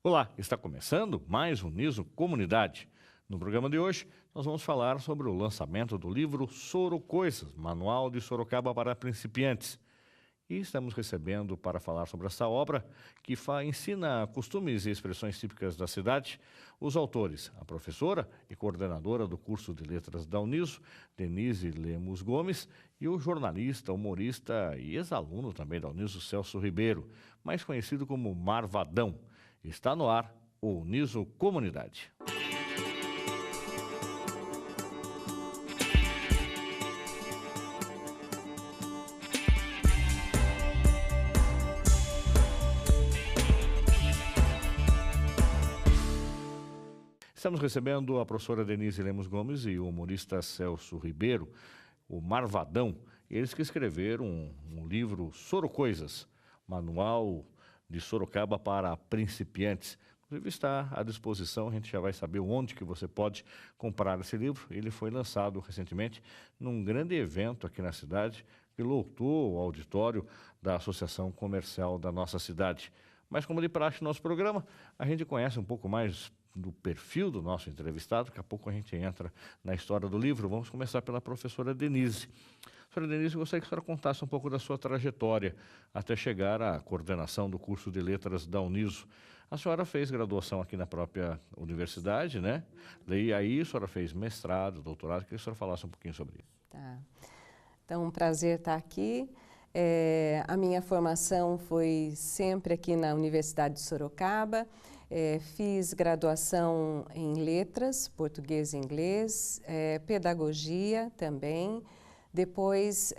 Olá, está começando mais um Niso Comunidade. No programa de hoje, nós vamos falar sobre o lançamento do livro Sorocoisas, Manual de Sorocaba para Principiantes. E estamos recebendo para falar sobre essa obra, que ensina costumes e expressões típicas da cidade, os autores, a professora e coordenadora do curso de letras da Uniso, Denise Lemos Gomes, e o jornalista, humorista e ex-aluno também da Uniso, Celso Ribeiro, mais conhecido como Marvadão. Está no ar o Niso Comunidade. Estamos recebendo a professora Denise Lemos Gomes e o humorista Celso Ribeiro, o Marvadão, eles que escreveram um livro Sorocoisas, Manual de Sorocaba para Principiantes. Inclusive está à disposição, a gente já vai saber onde que você pode comprar esse livro. Ele foi lançado recentemente num grande evento aqui na cidade, que lotou o auditório da Associação Comercial da nossa cidade. Mas como de praxe no nosso programa, a gente conhece um pouco mais do perfil do nosso entrevistado. Daqui a pouco a gente entra na história do livro. Vamos começar pela professora Denise. Professora Denise, eu gostaria que a senhora contasse um pouco da sua trajetória até chegar à coordenação do curso de letras da Uniso. A senhora fez graduação aqui na própria universidade, né? Daí aí a senhora fez mestrado, doutorado. Queria que a senhora falasse um pouquinho sobre isso. Tá. Então, um prazer estar aqui. A minha formação foi sempre aqui na Universidade de Sorocaba. Fiz graduação em letras, português e inglês, pedagogia também. Depois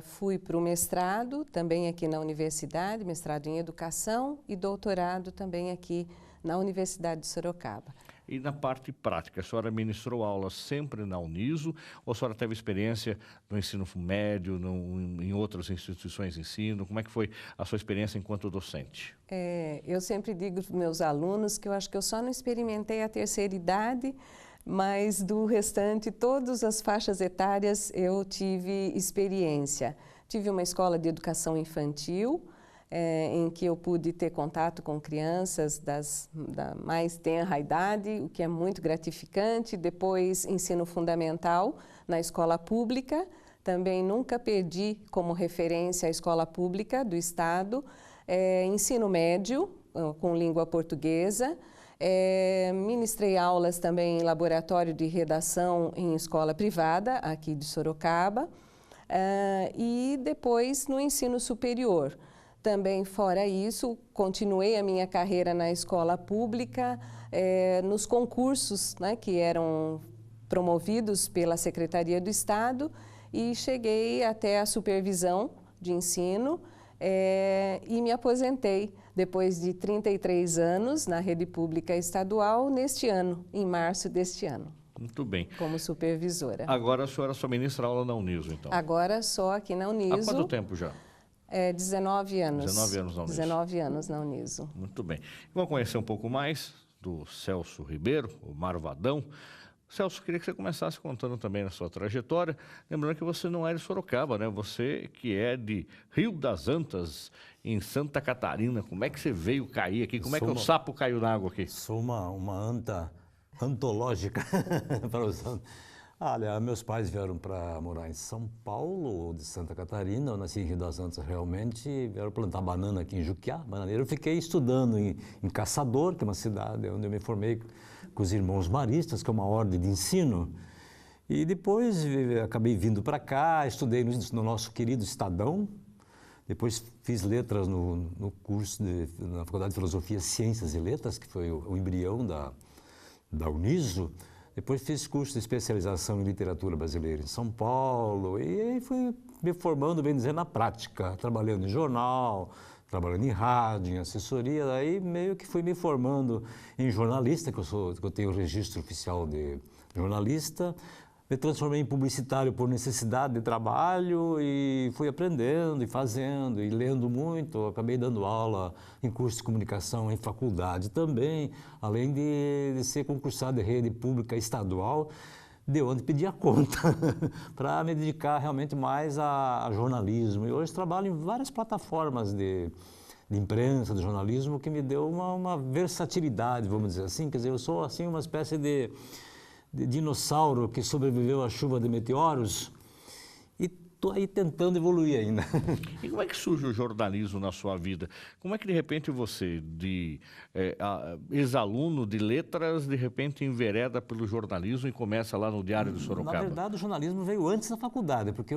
fui para o mestrado, também aqui na universidade, mestrado em educação e doutorado também aqui na Universidade de Sorocaba. E na parte prática, a senhora ministrou aulas sempre na Uniso ou a senhora teve experiência no ensino médio, em outras instituições de ensino? Como é que foi a sua experiência enquanto docente? Eu sempre digo para os meus alunos que eu acho que eu só não experimentei a terceira idade, mas do restante, todas as faixas etárias eu tive experiência. Tive uma escola de educação infantil, em que eu pude ter contato com crianças da mais tenra idade, o que é muito gratificante. Depois, ensino fundamental na escola pública. Também nunca perdi como referência a escola pública do Estado. Ensino médio, com língua portuguesa. Ministrei aulas também em laboratório de redação em escola privada, aqui de Sorocaba. E depois no ensino superior. Também, fora isso, continuei a minha carreira na escola pública, nos concursos, né, que eram promovidos pela Secretaria do Estado, e cheguei até a supervisão de ensino e me aposentei depois de 33 anos na rede pública estadual neste ano, em março deste ano. Muito bem. Como supervisora. Agora a senhora só ministra aula na Uniso, então? Agora só aqui na Uniso. Há quanto tempo já? 19 anos. 19 anos na Uniso. 19 anos na Uniso. Muito bem. Vamos conhecer um pouco mais do Celso Ribeiro, o Marvadão. Celso, queria que você começasse contando também a sua trajetória. Lembrando que você não é de Sorocaba, né? Você que é de Rio das Antas, em Santa Catarina. Como é que você veio cair aqui? Como é que o sapo caiu na água aqui? Sou uma anta antológica para os antas. Olha, meus pais vieram para morar em São Paulo, de Santa Catarina. Eu nasci em Rio das Antas, realmente. Vieram plantar banana aqui em Juquiá, bananeiro. Eu fiquei estudando em Caçador, que é uma cidade onde eu me formei com os Irmãos Maristas, que é uma ordem de ensino. E depois acabei vindo para cá, estudei no nosso querido Estadão. Depois fiz letras no curso na Faculdade de Filosofia, Ciências e Letras, que foi o embrião da Uniso. Depois fiz curso de especialização em literatura brasileira em São Paulo e aí fui me formando, bem dizer, na prática, trabalhando em jornal, trabalhando em rádio, em assessoria, daí meio que fui me formando em jornalista, que eu tenho o registro oficial de jornalista. Me transformei em publicitário por necessidade de trabalho e fui aprendendo e fazendo e lendo muito. Acabei dando aula em curso de comunicação em faculdade também, além de ser concursado em rede pública estadual, de onde pedia conta para me dedicar realmente mais a jornalismo. E hoje trabalho em várias plataformas de de imprensa, de jornalismo, que me deu uma versatilidade, vamos dizer assim. Quer dizer, eu sou assim uma espécie de dinossauro que sobreviveu à chuva de meteoros e estou aí tentando evoluir ainda. E como é que surge o jornalismo na sua vida? Como é que de repente você, ex-aluno de letras, de repente envereda pelo jornalismo e começa lá no Diário de Sorocaba? Na verdade, o jornalismo veio antes da faculdade, porque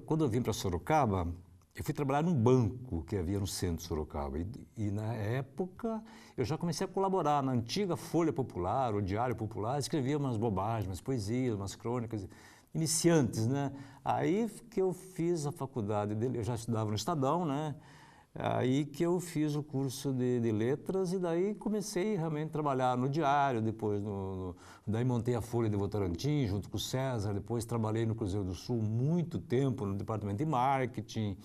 quando eu vim para Sorocaba, eu fui trabalhar num banco que havia no centro de Sorocaba. E na época eu já comecei a colaborar na antiga Folha Popular, o Diário Popular, escrevia umas bobagens, umas poesias, umas crônicas, iniciantes, né? Aí que eu fiz a faculdade dele, eu já estudava no Estadão, né? Aí que eu fiz o curso de letras e daí comecei realmente a trabalhar no Diário, depois daí montei a Folha de Votorantim junto com o César, depois trabalhei no Cruzeiro do Sul muito tempo no departamento de marketing,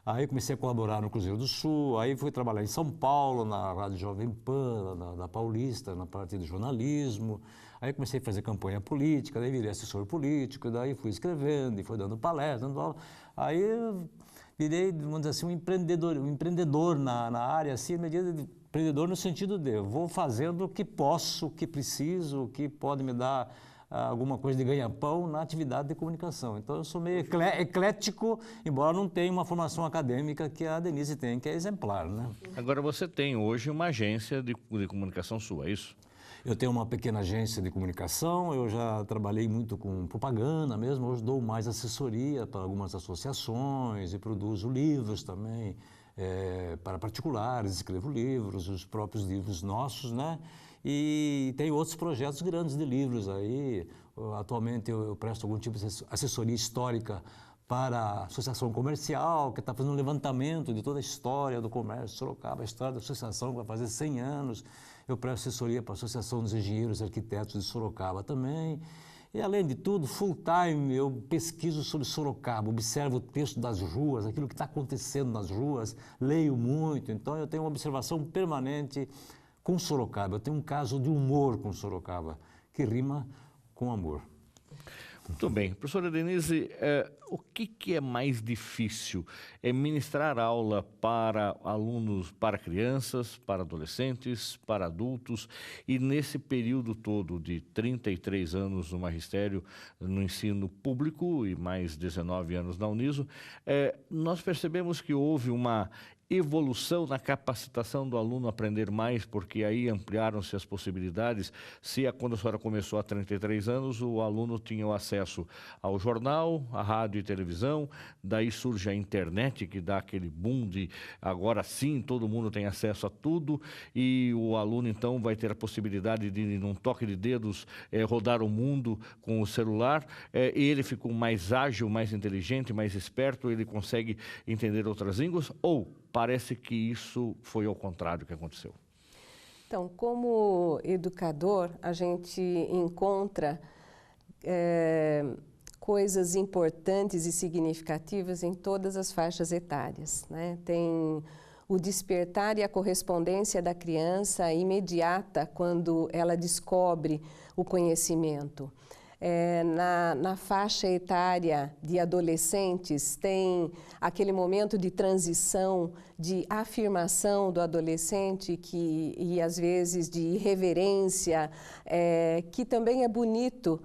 aí comecei a colaborar no Cruzeiro do Sul, aí fui trabalhar em São Paulo, na Rádio Jovem Pan, na Paulista, na parte de jornalismo, aí comecei a fazer campanha política, daí virei assessor político, daí fui escrevendo e fui dando palestra, dando aula, aí virei, vamos dizer assim, um empreendedor na área, assim, empreendedor no sentido de vou fazendo o que posso, o que preciso, o que pode me dar alguma coisa de ganha-pão na atividade de comunicação. Então, eu sou meio eclético, embora não tenha uma formação acadêmica que a Denise tem, que é exemplar, né? Agora, você tem hoje uma agência de comunicação sua, é isso? Eu tenho uma pequena agência de comunicação, eu já trabalhei muito com propaganda mesmo, hoje dou mais assessoria para algumas associações e produzo livros também para particulares, escrevo livros, os próprios livros nossos, né? E tenho outros projetos grandes de livros aí. Atualmente eu presto algum tipo de assessoria histórica para a Associação Comercial, que está fazendo um levantamento de toda a história do comércio de Sorocaba, a história da associação que vai fazer 100 anos. Eu presto assessoria para a Associação dos Engenheiros e Arquitetos de Sorocaba também. E, além de tudo, full time, eu pesquiso sobre Sorocaba, observo o texto das ruas, aquilo que está acontecendo nas ruas, leio muito. Então, eu tenho uma observação permanente com Sorocaba. Eu tenho um caso de humor com Sorocaba, que rima com amor. Muito bem. Professora Denise, o que é mais difícil? É ministrar aula para alunos, para crianças, para adolescentes, para adultos, e nesse período todo de 33 anos no magistério, no ensino público e mais 19 anos na Uniso, nós percebemos que houve uma evolução na capacitação do aluno aprender mais, porque aí ampliaram-se as possibilidades. Quando a senhora começou há 33 anos, o aluno tinha o acesso ao jornal, à rádio e televisão, daí surge a internet, que dá aquele boom de agora sim, todo mundo tem acesso a tudo, e o aluno então vai ter a possibilidade de, num toque de dedos, rodar o mundo com o celular, e ele ficou mais ágil, mais inteligente, mais esperto, ele consegue entender outras línguas, ou parece que isso foi ao contrário que aconteceu? Então, como educador, a gente encontra coisas importantes e significativas em todas as faixas etárias, né? Tem o despertar e a correspondência da criança imediata quando ela descobre o conhecimento. Na faixa etária de adolescentes, tem aquele momento de transição, de afirmação do adolescente e às vezes de irreverência, que também é bonito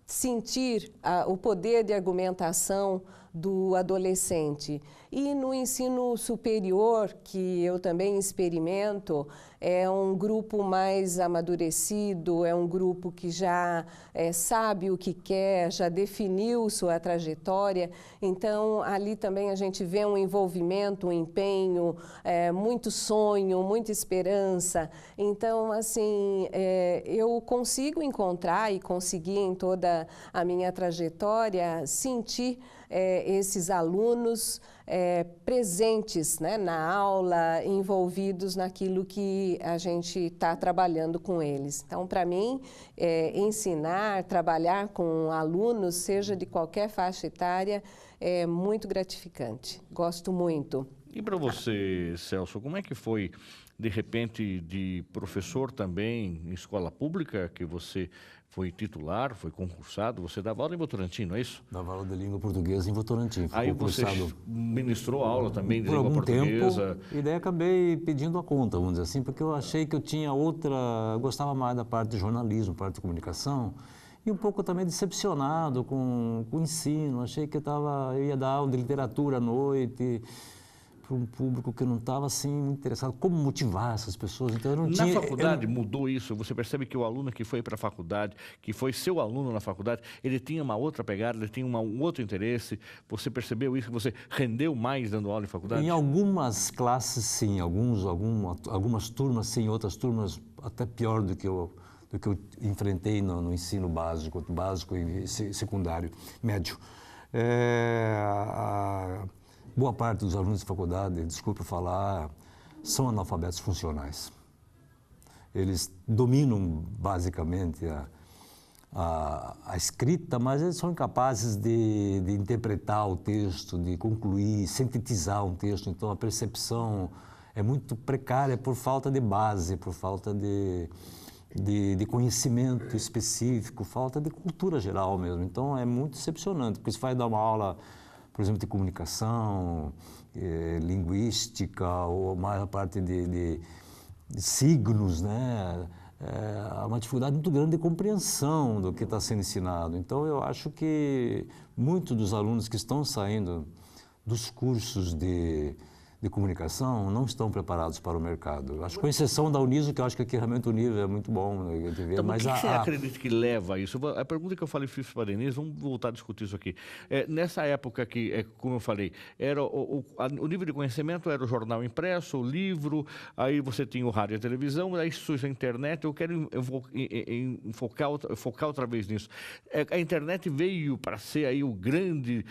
sentir o poder de argumentação do adolescente. E no ensino superior, que eu também experimento, é um grupo mais amadurecido, é um grupo que já sabe o que quer, já definiu sua trajetória. Então, ali também a gente vê um envolvimento, um empenho, muito sonho, muita esperança. Então, assim, eu consigo encontrar e consegui em toda a minha trajetória sentir esses alunos presentes, né, na aula, envolvidos naquilo que a gente está trabalhando com eles. Então, para mim, ensinar, trabalhar com alunos, seja de qualquer faixa etária, é muito gratificante. Gosto muito. E para você, Celso, como é que foi de repente, de professor também em escola pública, que você foi titular, foi concursado, você dava aula em Votorantim, não é isso? Dava aula de língua portuguesa em Votorantim. Aí você ministrou aula também de por língua algum portuguesa. tempo, e daí acabei pedindo a conta, vamos dizer assim, porque eu achei que eu tinha eu gostava mais da parte de jornalismo, parte de comunicação, e um pouco também decepcionado com o ensino. Achei que eu ia dar aula de literatura à noite para um público que não estava assim muito interessado. Como motivar essas pessoas? Então eu não tinha. Na faculdade mudou isso? Você percebe que o aluno que foi para a faculdade, que foi seu aluno na faculdade, ele tinha uma outra pegada, ele tinha um outro interesse? Você percebeu isso? Que você rendeu mais dando aula em faculdade? Em algumas classes, sim. Algumas turmas, sim. Outras turmas, até pior do que eu enfrentei no ensino básico e secundário, médio. Boa parte dos alunos de faculdade, desculpe falar, são analfabetos funcionais. Eles dominam basicamente a escrita, mas eles são incapazes de interpretar o texto, de concluir, sintetizar um texto. Então a percepção é muito precária por falta de base, por falta de conhecimento específico, falta de cultura geral mesmo. Então é muito decepcionante, porque você vai dar uma aula, por exemplo, de comunicação, linguística, ou mais a parte de signos, né? Há uma dificuldade muito grande de compreensão do que está sendo ensinado. Então eu acho que muitos dos alunos que estão saindo dos cursos de comunicação não estão preparados para o mercado. Acho que com exceção da Uniso, que eu acho que aqui realmente o nível é muito bom de ver. Então, mas o que você acredita que leva a isso? A pergunta que eu falei para a Denise, vamos voltar a discutir isso aqui. Nessa época que, como eu falei, era o nível de conhecimento era o jornal impresso, o livro, aí você tinha o rádio e a televisão, aí surge a internet. Eu quero focar outra vez nisso. A internet veio para ser aí o grande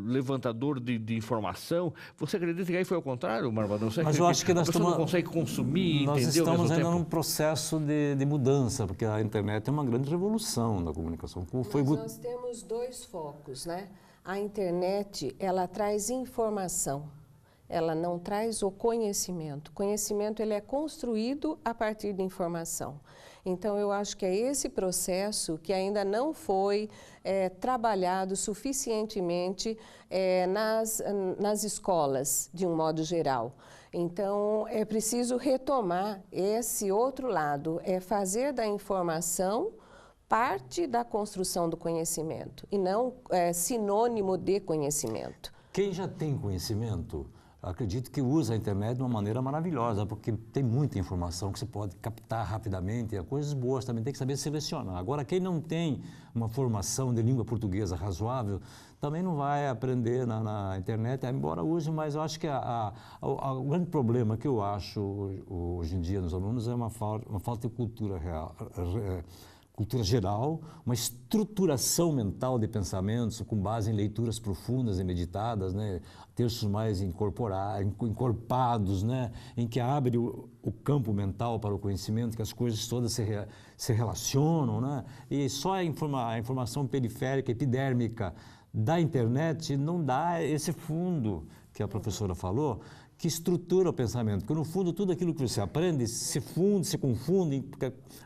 levantador de informação. Você acredita que aí foi ao contrário, Marvadão? Mas eu acho que nós não consegue consumir, entender. Nós estamos ainda num processo de mudança, porque a internet é uma grande revolução da comunicação. Nós temos dois focos, né? A internet, ela traz informação, ela não traz o conhecimento. O conhecimento, ele é construído a partir de informação. Então, eu acho que é esse processo que ainda não foi trabalhado suficientemente nas escolas, de um modo geral. Então, é preciso retomar esse outro lado, fazer da informação parte da construção do conhecimento, e não sinônimo de conhecimento. Quem já tem conhecimento, acredito que usa a internet de uma maneira maravilhosa, porque tem muita informação que você pode captar rapidamente, coisas boas também, tem que saber selecionar. Agora, quem não tem uma formação de língua portuguesa razoável, também não vai aprender na internet, embora use, mas eu acho que o grande problema que eu acho hoje em dia nos alunos é uma falta de cultura real. Cultura geral, uma estruturação mental de pensamentos com base em leituras profundas e meditadas, né? Textos mais encorpados, né? Em que abre o campo mental para o conhecimento, que as coisas todas se relacionam, né? E só a informação periférica, epidérmica da internet não dá esse fundo que a professora falou, que estrutura o pensamento, porque no fundo tudo aquilo que você aprende se funde, se confunde,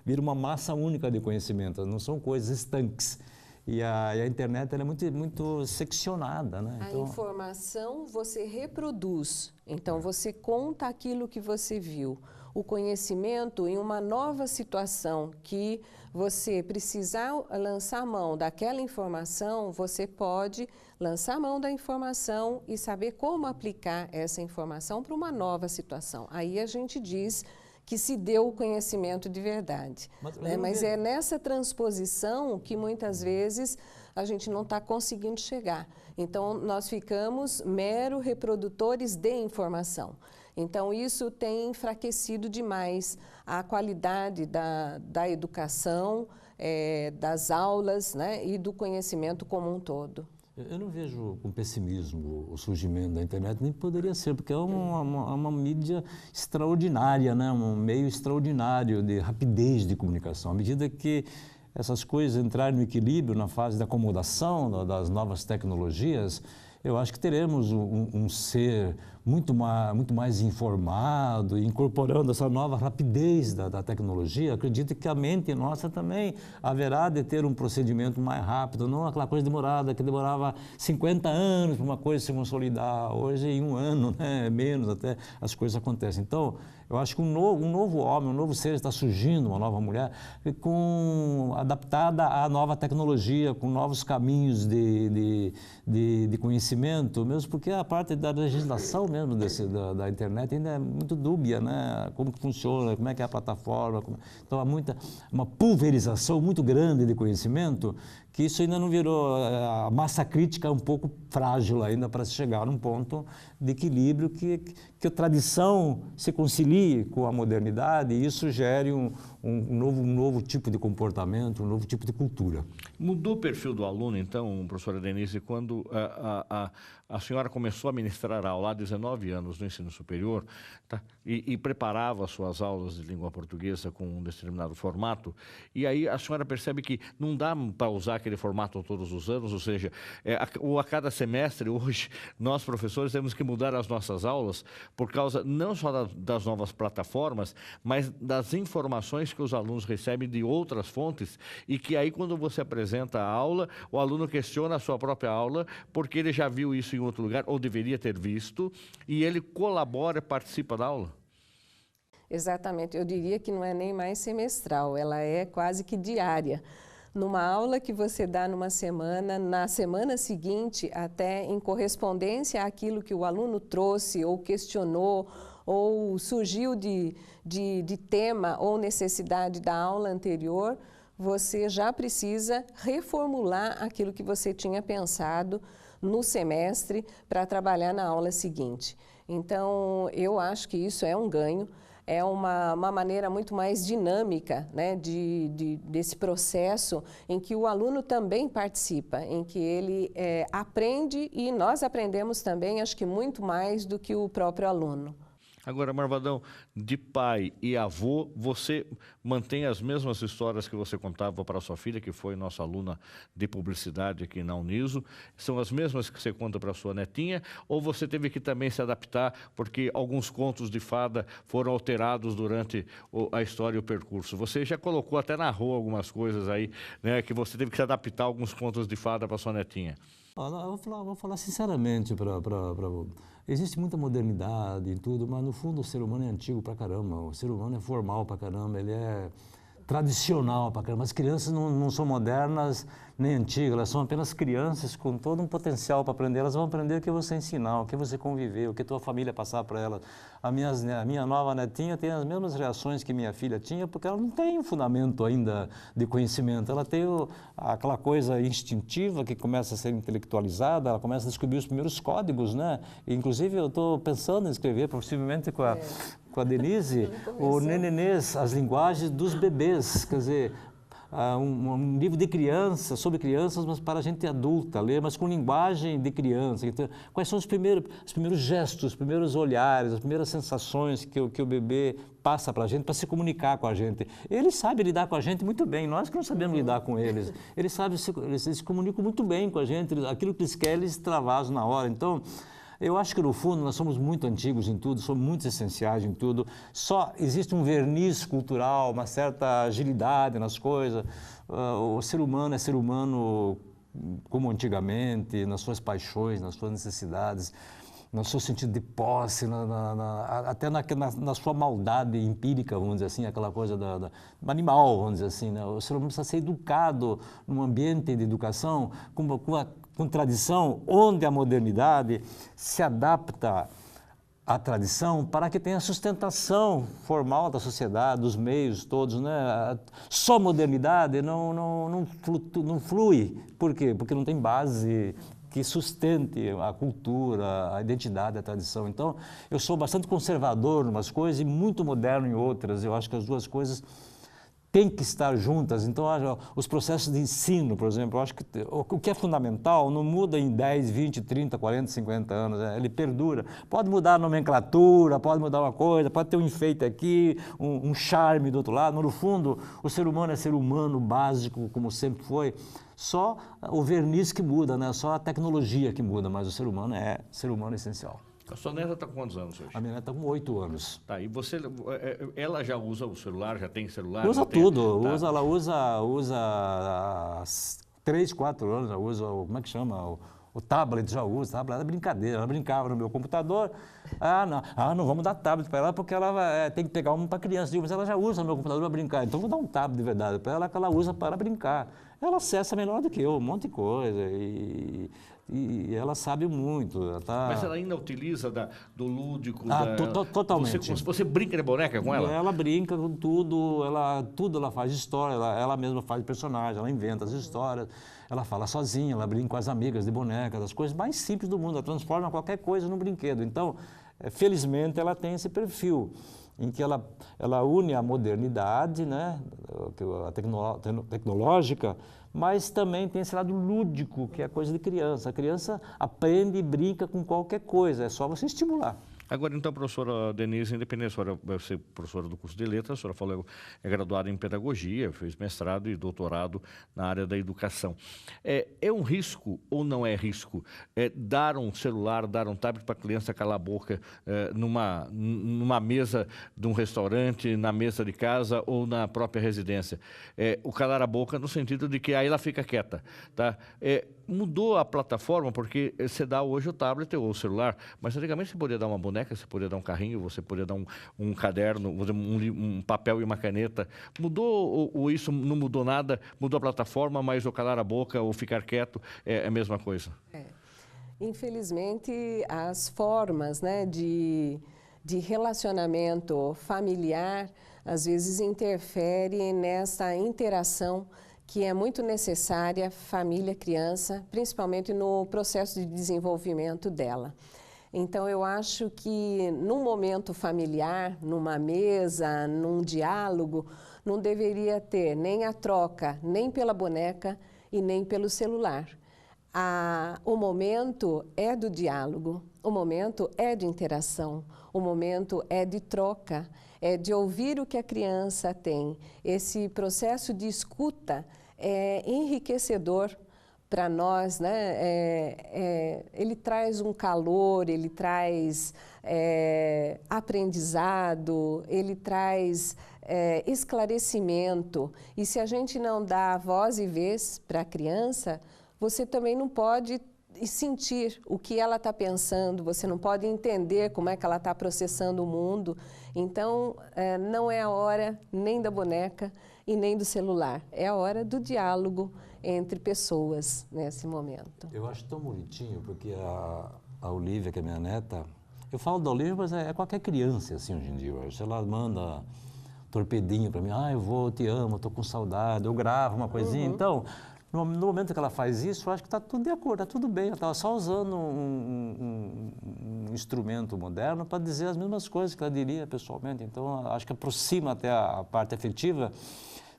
vira uma massa única de conhecimento, não são coisas estanques. E a internet ela é muito seccionada, né? A informação você reproduz, então você conta aquilo que você viu. O conhecimento em uma nova situação que você precisar lançar mão daquela informação, você pode lançar mão da informação e saber como aplicar essa informação para uma nova situação. Aí a gente diz que se deu o conhecimento de verdade. Mas é nessa transposição que muitas vezes a gente não está conseguindo chegar. Então, nós ficamos mero reprodutores de informação. Então, isso tem enfraquecido demais a qualidade da educação, das aulas, né, e do conhecimento como um todo. Eu não vejo com pessimismo o surgimento da internet, nem poderia ser, porque é uma mídia extraordinária, né? Um meio extraordinário de rapidez de comunicação. À medida que essas coisas entrarem no equilíbrio, na fase da acomodação das novas tecnologias, eu acho que teremos um ser muito mais informado, incorporando essa nova rapidez da tecnologia, acredito que a mente nossa também haverá de ter um procedimento mais rápido, não aquela coisa demorada, que demorava 50 anos para uma coisa se consolidar. Hoje, em 1 ano, né, menos até, as coisas acontecem. Então, eu acho que um novo homem, um novo ser está surgindo, uma nova mulher, adaptada à nova tecnologia, com novos caminhos de conhecimento, mesmo porque a parte da legislação mesmo da internet ainda é muito dúbia, né? Como que funciona, como é que é a plataforma. Então, há uma pulverização muito grande de conhecimento, que isso ainda não virou, a massa crítica é um pouco frágil ainda para se chegar num ponto de equilíbrio que a tradição se concilie com a modernidade e isso gere um novo tipo de comportamento, um novo tipo de cultura. Mudou o perfil do aluno, então, professora Denise, quando a senhora começou a ministrar aula há 19 anos no ensino superior, tá? E preparava as suas aulas de língua portuguesa com um determinado formato, e aí a senhora percebe que não dá para usar aquele formato todos os anos, ou seja, a cada semestre, hoje, nós professores temos que mudar as nossas aulas por causa não só das novas plataformas, mas das informações que os alunos recebem de outras fontes e que aí quando você apresenta a aula, o aluno questiona a sua própria aula porque ele já viu isso em outro lugar ou deveria ter visto e ele colabora, participa da aula. Exatamente, eu diria que não é nem mais semestral, ela é quase que diária. Numa aula que você dá numa semana, na semana seguinte, até em correspondência àquilo que o aluno trouxe ou questionou, ou surgiu de tema ou necessidade da aula anterior, você já precisa reformular aquilo que você tinha pensado no semestre para trabalhar na aula seguinte. Então, eu acho que isso é um ganho. É uma maneira muito mais dinâmica, né, desse processo em que o aluno também participa, em que ele aprende e nós aprendemos também, acho que muito mais do que o próprio aluno. Agora, Marvadão, de pai e avô, você mantém as mesmas histórias que você contava para a sua filha, que foi nossa aluna de publicidade aqui na Uniso? São as mesmas que você conta para a sua netinha? Ou você teve que também se adaptar, porque alguns contos de fada foram alterados durante a história e o percurso? Você já colocou até na rua algumas coisas aí, né, que você teve que se adaptar a alguns contos de fada para a sua netinha. Eu vou falar sinceramente existe muita modernidade em tudo, mas no fundo o ser humano é antigo pra caramba, o ser humano é formal pra caramba, ele é tradicional pra caramba. As crianças não são modernas nem antigas, elas são apenas crianças com todo um potencial para aprender. Elas vão aprender o que você ensinar, o que você conviver, o que tua família passar para elas. A minha nova netinha tem as mesmas reações que minha filha tinha, porque ela não tem um fundamento ainda de conhecimento. Ela tem aquela coisa instintiva que começa a ser intelectualizada, ela começa a descobrir os primeiros códigos, né? E, inclusive, eu estou pensando em escrever, possivelmente com a Denise, o Nenenês, as linguagens dos bebês, quer dizer, um livro de crianças, sobre crianças, mas para a gente adulta, ler, mas com linguagem de criança. Então, quais são os primeiros gestos, os primeiros olhares, as primeiras sensações que o bebê passa para a gente, para se comunicar com a gente. Eles sabem lidar com a gente muito bem, nós que não sabemos lidar com eles. Eles se comunicam muito bem com a gente, aquilo que eles querem, eles travasam na hora. Então, eu acho que, no fundo, nós somos muito antigos em tudo, somos muito essenciais em tudo. Só existe um verniz cultural, uma certa agilidade nas coisas. O ser humano é ser humano como antigamente, nas suas paixões, nas suas necessidades, no seu sentido de posse, até na sua maldade empírica, vamos dizer assim, aquela coisa do animal, vamos dizer assim, né? O ser humano precisa ser educado num ambiente de educação com tradição, onde a modernidade se adapta à tradição para que tenha sustentação formal da sociedade, dos meios todos, né? Só modernidade não flui. Por quê? Porque não tem base que sustente a cultura, a identidade, a tradição. Então, eu sou bastante conservador em umas coisas e muito moderno em outras. Eu acho que as duas coisas têm que estar juntas. Então, os processos de ensino, por exemplo, eu acho que o que é fundamental não muda em 10, 20, 30, 40, 50 anos, ele perdura. Pode mudar a nomenclatura, pode mudar uma coisa, pode ter um enfeite aqui, um charme do outro lado, mas no fundo o ser humano é ser humano básico, como sempre foi. Só o verniz que muda, né? Só a tecnologia que muda, mas o ser humano é ser humano essencial. A sua neta está com quantos anos hoje? A minha neta está com 8 anos. Tá, e você, ela já usa o celular, já tem celular? Usa tem, tudo, tá. ela usa há 3, 4 anos, já usa, como é que chama? O tablet já usa, tablet é brincadeira, ela brincava no meu computador, não vamos dar tablet para ela porque ela tem que pegar um para criança, mas ela já usa no meu computador para brincar, então vou dar um tablet de verdade para ela que ela usa para brincar. Ela acessa melhor do que eu, um monte de coisa e ela sabe muito. Ela tá... Mas ela ainda utiliza do lúdico? Totalmente. Você brinca de boneca com ela? Ela brinca com tudo, ela faz história, ela mesma faz personagem, ela inventa as histórias, ela fala sozinha, ela brinca com as amigas de boneca, das coisas mais simples do mundo, ela transforma qualquer coisa num brinquedo. Então, felizmente, ela tem esse perfil em que ela une a modernidade, né, a tecnológica, mas também tem esse lado lúdico, que é coisa de criança. A criança aprende e brinca com qualquer coisa, é só você estimular. Agora, então, professora Denise, independente, a senhora vai ser professora do curso de letras, a senhora falou, é graduada em pedagogia, fez mestrado e doutorado na área da educação. É um risco ou não é risco dar um celular, dar um tablet para a criança calar a boca numa mesa de um restaurante, na mesa de casa ou na própria residência? O calar a boca no sentido de que aí ela fica quieta, tá? Mudou a plataforma, porque você dá hoje o tablet ou o celular, mas antigamente você podia dar uma boneca, você podia dar um carrinho, você podia dar um caderno, um papel e uma caneta. Mudou ou isso não mudou nada? Mudou a plataforma, mas o calar a boca ou ficar quieto é a mesma coisa? Infelizmente, as formas, né, de relacionamento familiar, às vezes interferem nessa interação que é muito necessária, família-criança, principalmente no processo de desenvolvimento dela. Então, eu acho que num momento familiar, numa mesa, num diálogo, não deveria ter nem a troca, nem pela boneca e nem pelo celular. O momento é do diálogo, o momento é de interação, o momento é de troca, é de ouvir o que a criança tem. Esse processo de escuta é enriquecedor para nós, né? Ele traz um calor, ele traz aprendizado, ele traz esclarecimento. E se a gente não dá voz e vez para a criança, você também não pode sentir o que ela está pensando, você não pode entender como é que ela está processando o mundo. Então, não é a hora nem da boneca e nem do celular, é a hora do diálogo entre pessoas nesse momento. Eu acho tão bonitinho, porque a Olivia, que é minha neta, eu falo da Olivia, mas é qualquer criança assim hoje em dia. Ela manda torpedinho para mim, eu te amo, estou com saudade, eu gravo uma coisinha. Então, no momento que ela faz isso, eu acho que está tudo de acordo, está tudo bem. Ela estava só usando um instrumento moderno para dizer as mesmas coisas que ela diria pessoalmente. Então, acho que aproxima até a parte afetiva,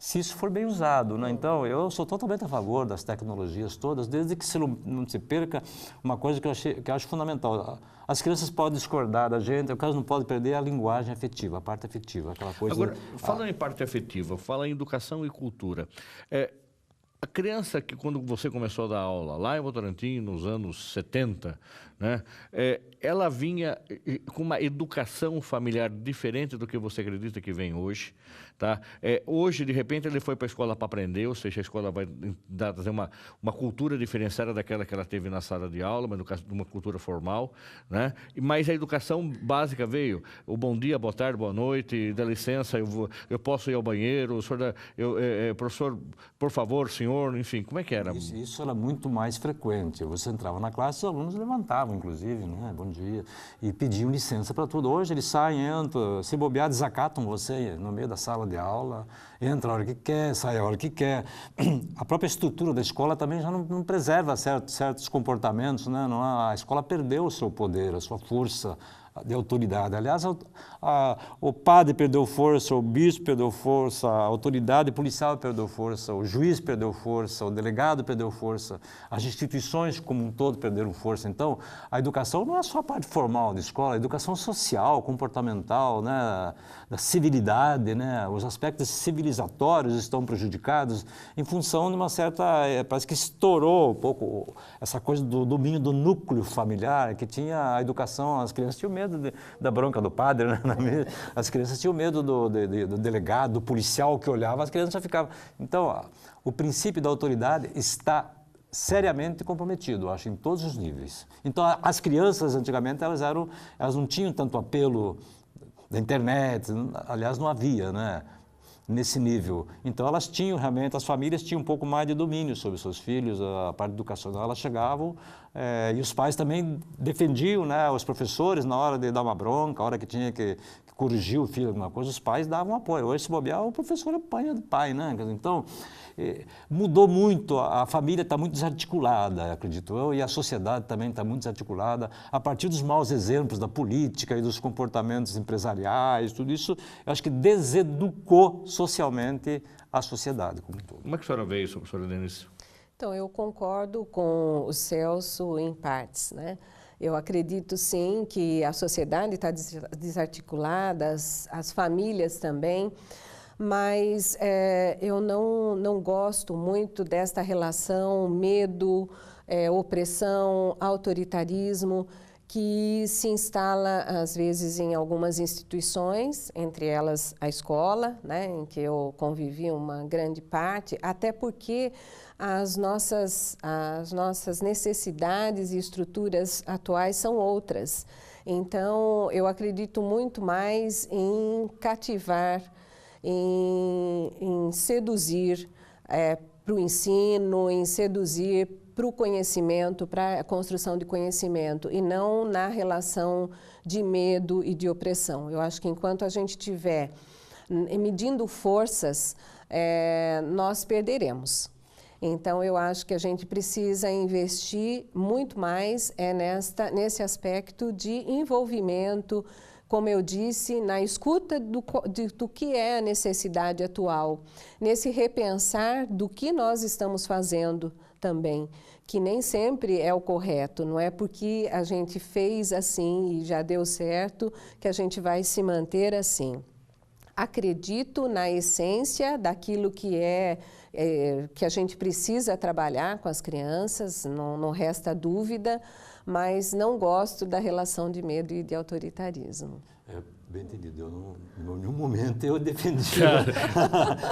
se isso for bem usado, né? Então, eu sou totalmente a favor das tecnologias todas, desde que não se perca uma coisa que eu acho fundamental. As crianças podem discordar da gente, o caso não pode perder a linguagem afetiva, a parte afetiva, aquela coisa... Agora, falando em parte afetiva, fala em educação e cultura. A criança que, quando você começou a dar aula lá em Votorantim, nos anos 70, né, ela vinha com uma educação familiar diferente do que você acredita que vem hoje. Tá? Hoje, de repente, ele foi para a escola para aprender, ou seja, a escola vai trazer uma cultura diferenciada daquela que ela teve na sala de aula, uma cultura formal, né? Mas a educação básica veio, o bom dia, boa tarde, boa noite, dá licença, eu posso ir ao banheiro, o senhor, professor, por favor, senhor, enfim, como é que era? Isso era muito mais frequente. Você entrava na classe, os alunos levantavam, inclusive, né? Bom dia, e pediam licença para tudo. Hoje eles saem, entram, se bobear, desacatam você no meio da sala de aula, entra a hora que quer, sai a hora que quer. A própria estrutura da escola também já não preserva certos comportamentos, né? A escola perdeu o seu poder, a sua força, de autoridade. Aliás, o padre perdeu força, o bispo perdeu força, a autoridade policial perdeu força, o juiz perdeu força, o delegado perdeu força, as instituições como um todo perderam força. Então, a educação não é só a parte formal da escola, a educação social, comportamental, né, da civilidade, né, os aspectos civilizatórios estão prejudicados em função de uma certa, parece que estourou um pouco essa coisa do domínio do núcleo familiar, que tinha a educação, as crianças tinham medo da bronca do padre, né? As crianças tinham medo do delegado, do policial que olhava, as crianças já ficavam. Então, o princípio da autoridade está seriamente comprometido, acho, em todos os níveis. Então, as crianças, antigamente, elas não tinham tanto apelo da internet, aliás, não havia, né? Nesse nível. Então, elas tinham realmente, as famílias tinham um pouco mais de domínio sobre seus filhos, a parte educacional, elas chegavam e os pais também defendiam, né, os professores na hora de dar uma bronca, a hora que tinha que corrigir o filho alguma coisa, os pais davam apoio. Hoje, se bobear, o professor apanha do pai, né? Então, mudou muito, a família está muito desarticulada, acredito eu, e a sociedade também está muito desarticulada, a partir dos maus exemplos da política e dos comportamentos empresariais, tudo isso, eu acho que deseducou socialmente a sociedade como um todo. Como é que a senhora vê isso, professora Denise? Então, eu concordo com o Celso em partes, né? Eu acredito, sim, que a sociedade está desarticulada, as famílias também, mas eu não gosto muito desta relação medo, opressão, autoritarismo, que se instala, às vezes, em algumas instituições, entre elas a escola, né, em que eu convivi uma grande parte, até porque as nossas necessidades e estruturas atuais são outras. Então, eu acredito muito mais em cativar, em seduzir para o ensino, em seduzir para o conhecimento, para a construção de conhecimento, e não na relação de medo e de opressão. Eu acho que enquanto a gente estiver medindo forças, nós perderemos. Então, eu acho que a gente precisa investir muito mais nesse aspecto de envolvimento, como eu disse, na escuta do que é a necessidade atual, nesse repensar do que nós estamos fazendo também, que nem sempre é o correto, não é porque a gente fez assim e já deu certo que a gente vai se manter assim. Acredito na essência daquilo que que a gente precisa trabalhar com as crianças, não resta dúvida, mas não gosto da relação de medo e de autoritarismo. Bem entendido. Em nenhum momento eu defendi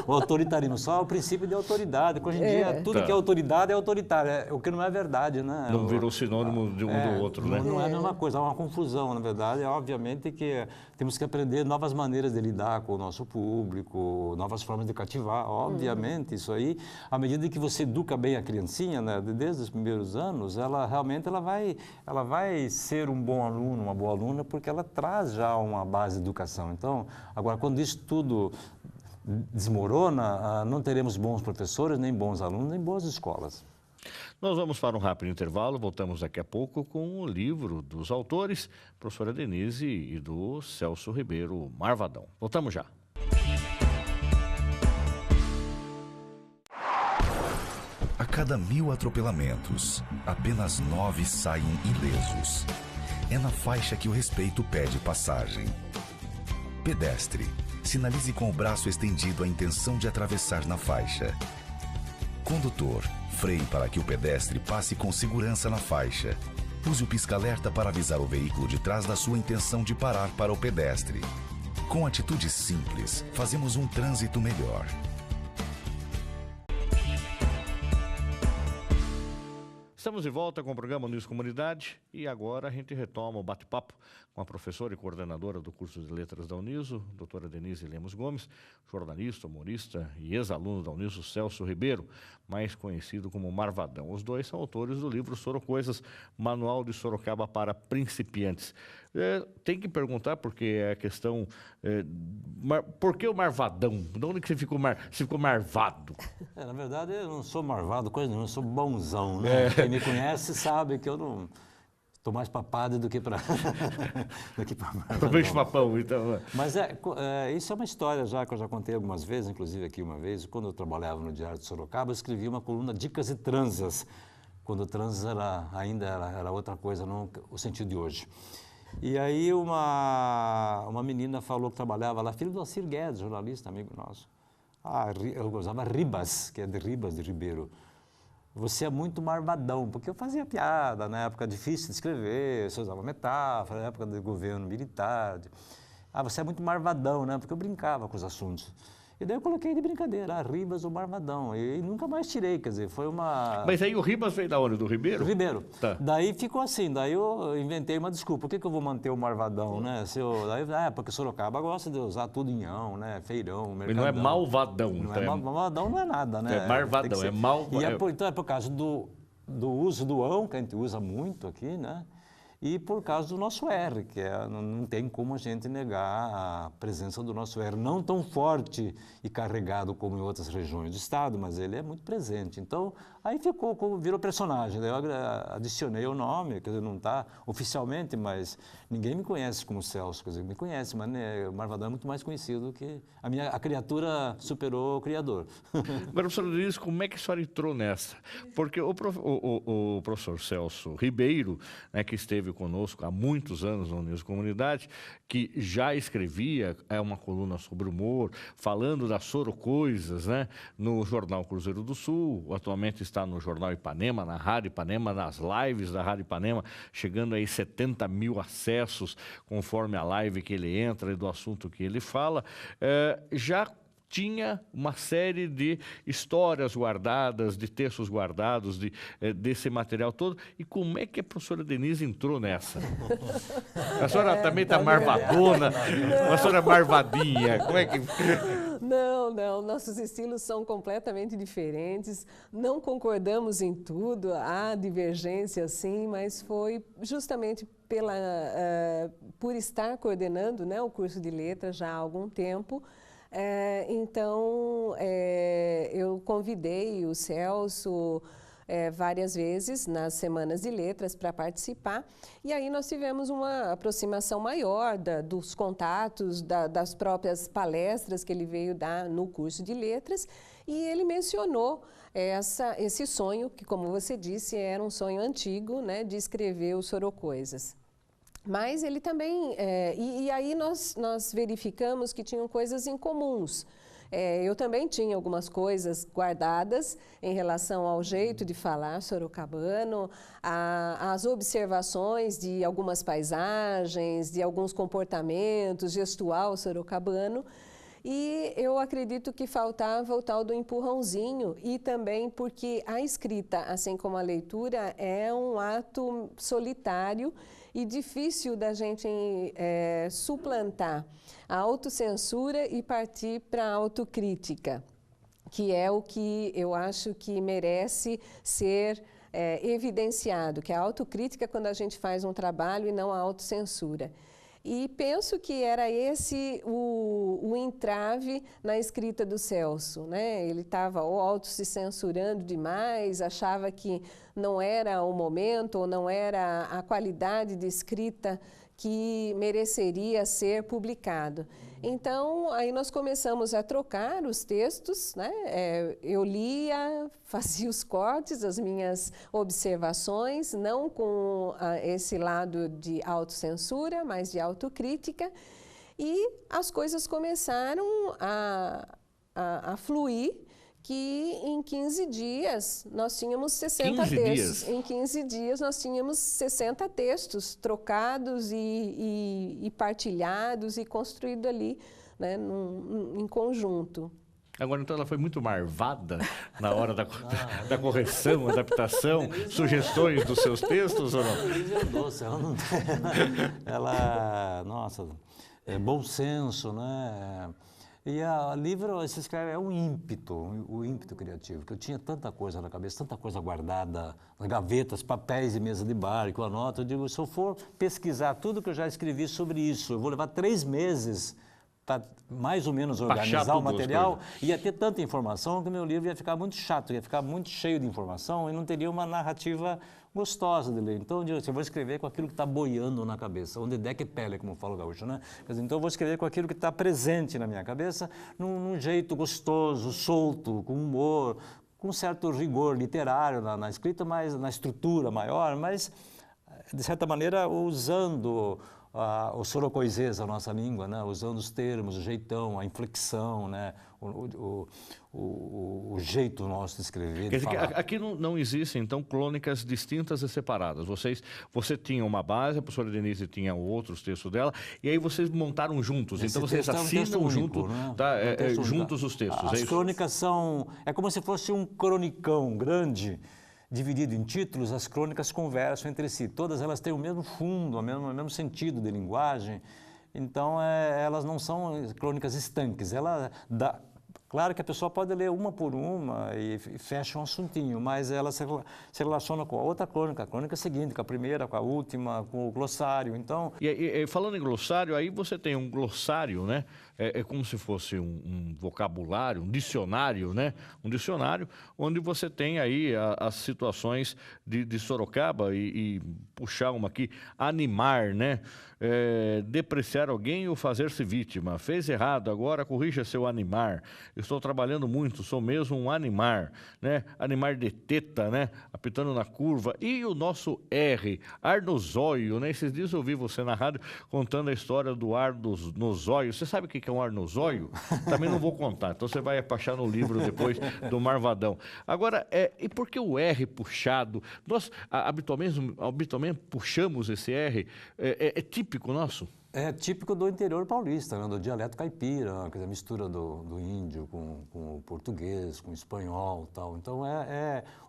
o autoritarismo, só o princípio de autoridade. Hoje em dia, tudo que é autoridade é autoritário, o que não é verdade, né? Não virou sinônimo de um do outro, né? Não é a mesma coisa, há uma confusão, na verdade. Obviamente que temos que aprender novas maneiras de lidar com o nosso público, novas formas de cativar, obviamente, isso aí. À medida que você educa bem a criancinha, né, desde os primeiros anos, ela realmente ela vai ser um bom aluno, uma boa aluna, porque ela traz já uma base de educação. Então, agora, quando isso tudo desmorona, não teremos bons professores, nem bons alunos, nem boas escolas. Nós vamos para um rápido intervalo, voltamos daqui a pouco com o livro dos autores, professora Denise e do Celso Ribeiro Marvadão. Voltamos já. A cada 1000 atropelamentos, apenas 9 saem ilesos. É na faixa que o respeito pede passagem. Pedestre, sinalize com o braço estendido a intenção de atravessar na faixa. Condutor, freie para que o pedestre passe com segurança na faixa. Use o pisca-alerta para avisar o veículo de trás da sua intenção de parar para o pedestre. Com atitudes simples, fazemos um trânsito melhor. Estamos de volta com o programa News Comunidade e agora a gente retoma o bate-papo com a professora e coordenadora do curso de Letras da Uniso, doutora Denise Lemos Gomes, jornalista, humorista e ex-aluno da Uniso, Celso Ribeiro, mais conhecido como Marvadão. Os dois são autores do livro Sorocoisas, Manual de Sorocaba para Principiantes. Tem que perguntar, porque é a questão, por que o Marvadão? De onde que você ficou marvado? Na verdade, eu não sou marvado, coisa nenhuma, eu sou bonzão, né? Quem me conhece sabe que eu não Estou mais para padre do que para... Para peixe-papão, então. Mas isso é uma história já que eu já contei algumas vezes, inclusive aqui uma vez, quando eu trabalhava no Diário de Sorocaba, eu escrevi uma coluna Dicas e Transas, quando transas ainda era outra coisa, não o sentido de hoje. E aí uma menina falou que trabalhava lá, filho do Alcir Guedes, jornalista, amigo nosso. Eu usava Ribas, que é de Ribas, de Ribeiro. Você é muito marvadão, porque eu fazia piada na época difícil de escrever, você usava metáfora, na época do governo militar. Você é muito marvadão, né? Porque eu brincava com os assuntos. E daí eu coloquei de brincadeira, Ribas o Marvadão, e nunca mais tirei, quer dizer, foi uma... Mas aí o Ribas veio da onde? Do Ribeiro? Do Ribeiro. Tá. Daí ficou assim, daí eu inventei uma desculpa, por que eu vou manter o Marvadão, né? Porque Sorocaba gosta de usar tudo em ão, né? Feirão, mercadão. Mas não é malvadão. Não é malvadão não é nada, né? É marvadão, é malvadão. Então é por causa do uso do ão, que a gente usa muito aqui, né? E por causa do nosso R, que não tem como a gente negar a presença do nosso R, não tão forte e carregado como em outras regiões do estado, mas ele é muito presente. Então, aí virou personagem, daí eu adicionei o nome, quer dizer, não está oficialmente, mas ninguém me conhece como Celso, quer dizer, me conhece, mas o Marvadão é muito mais conhecido que a criatura superou o criador. Agora, professor Denise, como é que a senhora entrou nessa? Porque o professor Celso Ribeiro, né, que esteve conosco há muitos anos no News Comunidade, que já escrevia uma coluna sobre humor, falando das Sorocoisas, né, no Jornal Cruzeiro do Sul, atualmente está no Jornal Ipanema, na Rádio Ipanema, nas lives da Rádio Ipanema, chegando aí 70 mil acessos conforme a live que ele entra e do assunto que ele fala, já tinha uma série de histórias guardadas, de textos guardados, desse material todo. E como é que a professora Denise entrou nessa? A senhora também está marvadona, a senhora é marvadinha. Como é que... Não, nossos estilos são completamente diferentes, não concordamos em tudo, há divergência sim, mas foi justamente por estar coordenando, né, o curso de letras já há algum tempo. Então, eu convidei o Celso várias vezes nas Semanas de Letras para participar, e aí nós tivemos uma aproximação maior dos contatos, das próprias palestras que ele veio dar no curso de letras, e ele mencionou esse sonho, que como você disse, era um sonho antigo, né, de escrever o Sorocoisas. Mas ele também, e aí nós verificamos que tinham coisas em comuns. Eu também tinha algumas coisas guardadas em relação ao jeito de falar sorocabano, as observações de algumas paisagens, de alguns comportamentos, gestual sorocabano. E eu acredito que faltava o tal do empurrãozinho, e também porque a escrita, assim como a leitura, é um ato solitário e difícil da gente suplantar a autocensura e partir para a autocrítica, que é o que eu acho que merece ser evidenciado, que é a autocrítica quando a gente faz um trabalho e não a autocensura. E penso que era esse o entrave na escrita do Celso, né? Ele estava auto se censurando demais, achava que não era o momento ou não era a qualidade de escrita que mereceria ser publicado. Então, aí nós começamos a trocar os textos, né? Eu lia, fazia os cortes, as minhas observações, não com esse lado de autocensura, mas de autocrítica, e as coisas começaram a fluir, que em 15 dias nós tínhamos 60 textos. Em 15 dias nós tínhamos 60 textos trocados e partilhados e construídos ali, né, em conjunto. Agora, então, ela foi muito marvada na hora da correção, adaptação, sugestões dos seus textos, ou não? Denise é doce, ela não tem... Nossa, bom senso, né? E o livro, se escreve, é um ímpeto, o ímpeto criativo, que eu tinha tanta coisa na cabeça, tanta coisa guardada nas gavetas, papéis e mesa de bar, que eu anoto, eu digo, se eu for pesquisar tudo que eu já escrevi sobre isso, eu vou levar 3 meses para mais ou menos organizar Pachar o material, coisas. ia ter tanta informação que o meu livro ia ficar muito chato, ia ficar muito cheio de informação e não teria uma narrativa gostosa de ler. Então, eu vou escrever com aquilo que está boiando na cabeça, onde der que pele, como fala o gaúcho, né? Quer dizer, então, eu vou escrever com aquilo que está presente na minha cabeça, num jeito gostoso, solto, com humor, com certo rigor literário na escrita, mas na estrutura maior, mas, de certa maneira, usando o sorocoisês, a nossa língua, né? Usando os termos, o jeitão, a inflexão, né? O jeito nosso de escrever, Quer de dizer, que falar. aqui não existem, então, crônicas distintas e separadas. Você tinha uma base, a professora Denise tinha outros textos dela, e aí vocês montaram juntos. Esse Então, vocês texto é um texto assinam único, junto, né? tá? É um texto único. Juntos os textos, As é isso? crônicas são... É como se fosse um cronicão grande, dividido em títulos, as crônicas conversam entre si. Todas elas têm o mesmo fundo, o mesmo sentido de linguagem. Então, elas não são crônicas estanques. Claro que a pessoa pode ler uma por uma e fecha um assuntinho, mas ela se relaciona com a outra crônica, a crônica seguinte, com a primeira, com a última, com o glossário. Então, E falando em glossário, aí você tem um glossário, né? É como se fosse um vocabulário, um dicionário, né? Um dicionário onde você tem aí as situações de Sorocaba e puxar uma aqui, animar, né? Depreciar alguém ou fazer-se vítima. Fez errado, agora corrija seu animar. Estou trabalhando muito, sou mesmo um animar, né? Animar de teta, né? Apitando na curva. E o nosso R, ar no zóio, né? Esses dias eu ouvi você na rádio contando a história do ar no zóio. Você sabe o que é um ar no zóio? Também não vou contar, então você vai achar no livro depois do Marvadão. Agora, e por que o R puxado? Nós habitualmente puxamos esse R, é típico nosso? é típico do interior paulista, né? Do dialeto caipira, quer dizer, a mistura do índio com o português, com o espanhol e tal. Então,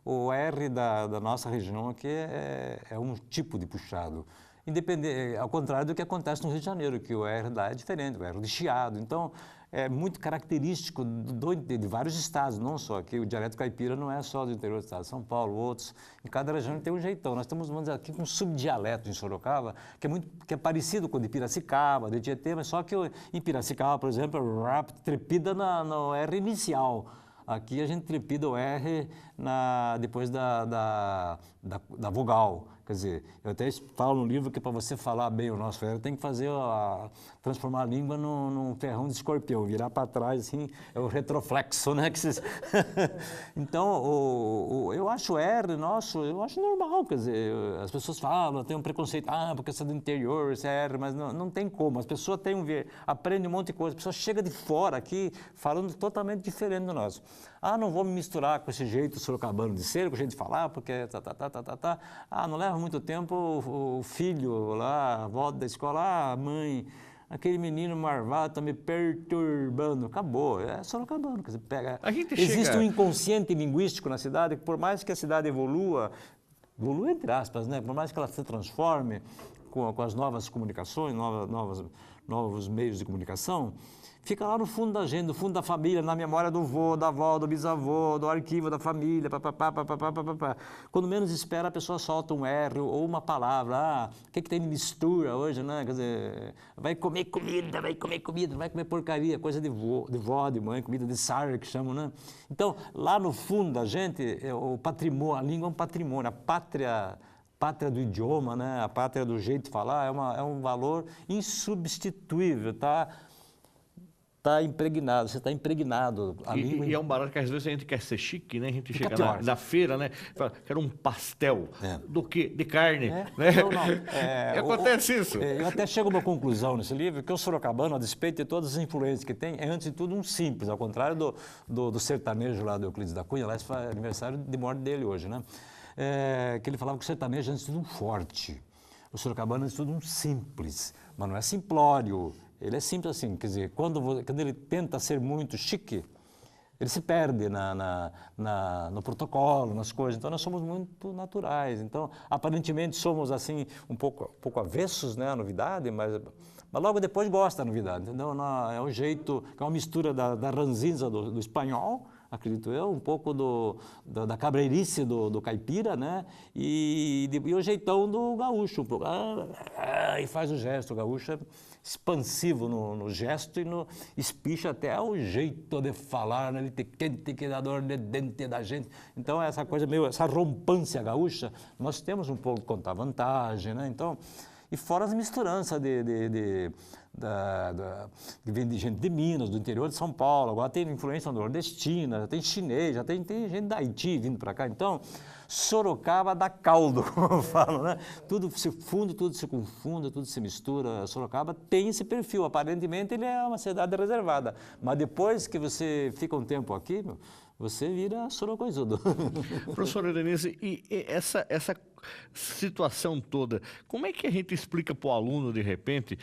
o R da nossa região aqui é um tipo de puxado. Ao contrário do que acontece no Rio de Janeiro, que o R lá é diferente, o R de chiado. Então, é muito característico de vários estados, não só aqui. O dialeto caipira não é só do interior do estado de São Paulo, outros. Em cada região tem um jeitão. Nós estamos, vamos dizer, aqui com um subdialeto em Sorocaba, que é parecido com o de Piracicaba, de Tietê, mas só que em Piracicaba, por exemplo, o rap trepida no R inicial. Aqui a gente trepida o R depois da vogal. Quer dizer, eu até falo no livro que para você falar bem o nosso R, tem que transformar a língua num ferrão de escorpião, virar para trás, assim, é o retroflexo, né? Então, eu acho o R nosso, eu acho normal, quer dizer, as pessoas falam, tem um preconceito, porque você é do interior, você é R, mas não tem como, as pessoas aprendem um monte de coisa, a pessoa chega de fora aqui falando totalmente diferente do nosso. Não vou me misturar com esse jeito sorocabano de ser, com o jeito de falar, porque não leva muito tempo o filho lá, a avó da escola, a mãe, aquele menino marvado está me perturbando. Acabou, é sorocabano. Quer dizer, existe um inconsciente linguístico na cidade, que por mais que a cidade evolua entre aspas, né? Por mais que ela se transforme com as novas comunicações, novos meios de comunicação, fica lá no fundo da gente, no fundo da família, na memória do vô, da avó, do bisavô, do arquivo da família, papapá. Quando menos espera, a pessoa solta um R ou uma palavra. O que tem de mistura hoje, né? Quer dizer, vai comer comida, não vai comer porcaria, coisa de vó, de mãe, comida de sar, que chamam, né? Então, lá no fundo da gente, o patrimônio, a língua é um patrimônio, a pátria do idioma, né? A pátria do jeito de falar é um valor insubstituível, tá? Você está impregnado. E é um barato que às vezes a gente quer ser chique, né? A gente chega na feira, né? Fala, quero um pastel. Do quê? De carne. Né? Acontece isso. Eu até chego a uma conclusão nesse livro, que o sorocabano, a despeito de todas as influências que tem, é antes de tudo um simples, ao contrário do sertanejo lá do Euclides da Cunha, lá esse foi aniversário de morte dele hoje, né? Que ele falava que o sertanejo é antes de tudo um forte. O sorocabano é antes de tudo um simples, mas não é simplório. Ele é simples assim, quer dizer, quando ele tenta ser muito chique, ele se perde no protocolo, nas coisas. Então, nós somos muito naturais. Então, aparentemente, somos assim, um pouco avessos, né, à novidade, mas logo depois gosta da novidade. Entendeu? É um jeito, é uma mistura da ranzinza do espanhol, acredito eu, um pouco da cabreirice do caipira, né? E o jeitão do gaúcho, um pouco. E faz o gesto, o gaúcho é expansivo no gesto e espicha até o jeito de falar, né? Ele tem quente que dá dor de dente da gente. Então, essa coisa meio, essa rompância gaúcha, nós temos um pouco de contar vantagem, né? Então, e fora as misturanças que vem de gente de Minas, do interior de São Paulo, agora tem influência nordestina, já tem chinês, já tem gente da Haiti vindo para cá. Então, Sorocaba dá caldo, como eu falo, né? Tudo se funde, tudo se confunde, tudo se mistura. Sorocaba tem esse perfil, aparentemente ele é uma cidade reservada, mas depois que você fica um tempo aqui, você vira sorocoizudo. Professora Denise, e essa situação toda, como é que a gente explica para o aluno, de repente,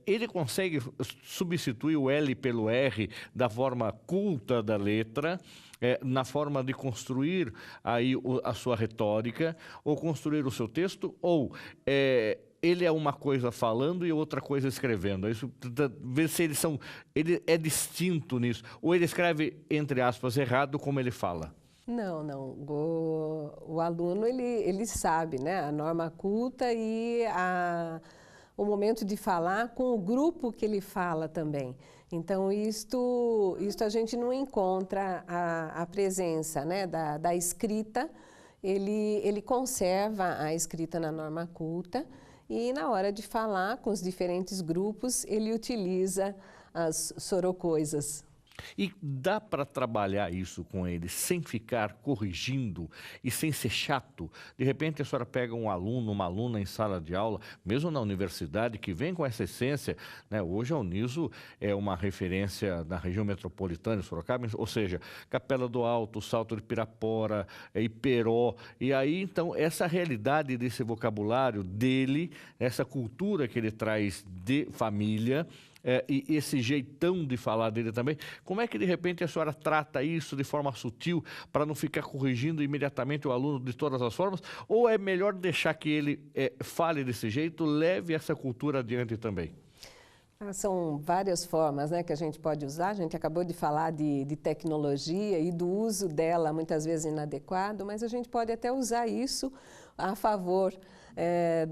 ele consegue substituir o L pelo R da forma culta da letra, na forma de construir aí a sua retórica, ou construir o seu texto, ou ele é uma coisa falando e outra coisa escrevendo? Isso, ver se ele é distinto nisso, ou ele escreve, entre aspas, errado como ele fala? Não. O aluno, ele sabe, né, a norma culta e o momento de falar com o grupo que ele fala também. Então, isto a gente não encontra a presença, né, da escrita, ele conserva a escrita na norma culta e na hora de falar com os diferentes grupos, ele utiliza as sorocoisas. E dá para trabalhar isso com ele sem ficar corrigindo e sem ser chato? De repente a senhora pega um aluno, uma aluna em sala de aula, mesmo na universidade, que vem com essa essência, né? Hoje a Uniso é uma referência na região metropolitana de Sorocaba, ou seja, Capela do Alto, Salto de Pirapora, Iperó, e aí então essa realidade desse vocabulário dele, essa cultura que ele traz de família, e esse jeitão de falar dele também, como é que de repente a senhora trata isso de forma sutil para não ficar corrigindo imediatamente o aluno de todas as formas? Ou é melhor deixar que ele fale desse jeito, leve essa cultura adiante também? São várias formas, né, que a gente pode usar. A gente acabou de falar de tecnologia e do uso dela muitas vezes inadequado, mas a gente pode até usar isso a favor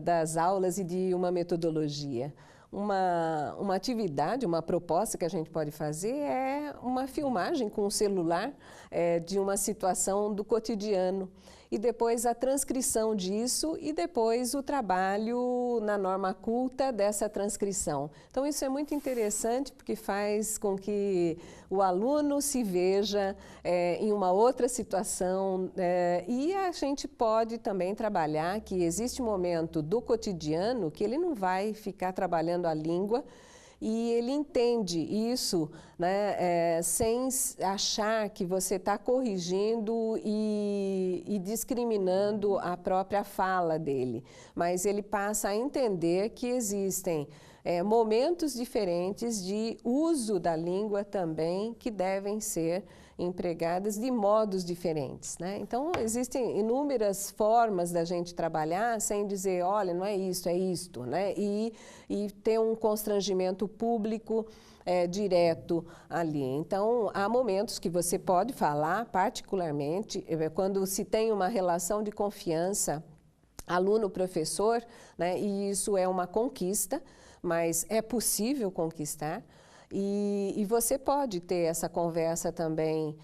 das aulas e de uma metodologia. Uma atividade, uma proposta que a gente pode fazer é uma filmagem com o celular de uma situação do cotidiano e depois a transcrição disso e depois o trabalho na norma culta dessa transcrição. Então isso é muito interessante porque faz com que o aluno se veja em uma outra situação e a gente pode também trabalhar que existe um momento do cotidiano que ele não vai ficar trabalhando a língua e ele entende isso, né, sem achar que você está corrigindo e discriminando a própria fala dele. Mas ele passa a entender que existem momentos diferentes de uso da língua também que devem ser empregadas de modos diferentes, né? Então, existem inúmeras formas da gente trabalhar sem dizer, olha, não é isso, é isto, né? E ter um constrangimento público direto ali. Então, há momentos que você pode falar, particularmente, quando se tem uma relação de confiança aluno-professor, né? E isso é uma conquista, mas é possível conquistar. E você pode ter essa conversa também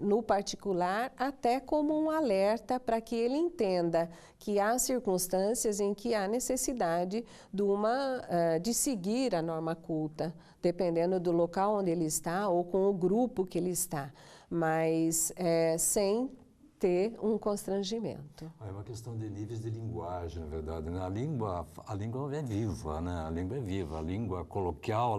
no particular, até como um alerta para que ele entenda que há circunstâncias em que há necessidade de seguir a norma culta, dependendo do local onde ele está ou com o grupo que ele está, mas sem ter um constrangimento. É uma questão de níveis de linguagem, na verdade, né? A língua é viva, né? A língua é viva, a língua coloquial,